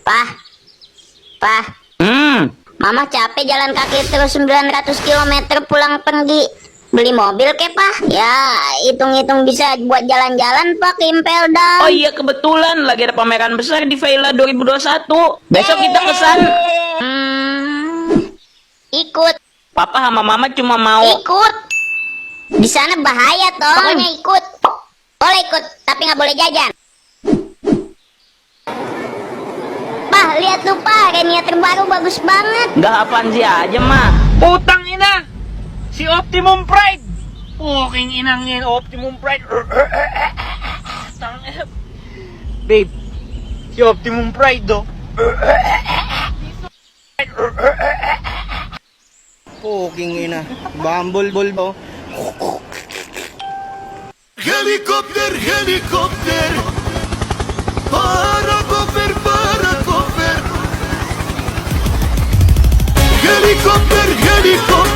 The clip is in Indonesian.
Pah, Pah, Mama capek jalan kaki terus 900 km pulang pergi. Beli mobil ke, Pah? Ya, hitung-hitung bisa buat jalan-jalan, Pak, ke Impeldam. Oh iya, kebetulan lagi ada pameran besar di Vela 2021. Besok kita kesana. Ikut. Papa sama Mama cuma mau. Ikut. Di sana bahaya, toh. Pokoknya ikut. Boleh ikut, tapi nggak boleh jajan. Pah, lihat tuh, Pah. Renia terbaru bagus banget. Nggak apaan sih aja, mah. Putang ina! Si Optimum Pride! Puking inangin Optimum Pride! Tangep. Babe, si Optimum Pride do. Puking ina. Bumbleball do. Helikopter, helikopter. Parakoper, parakoper. Helikopter, helikopter.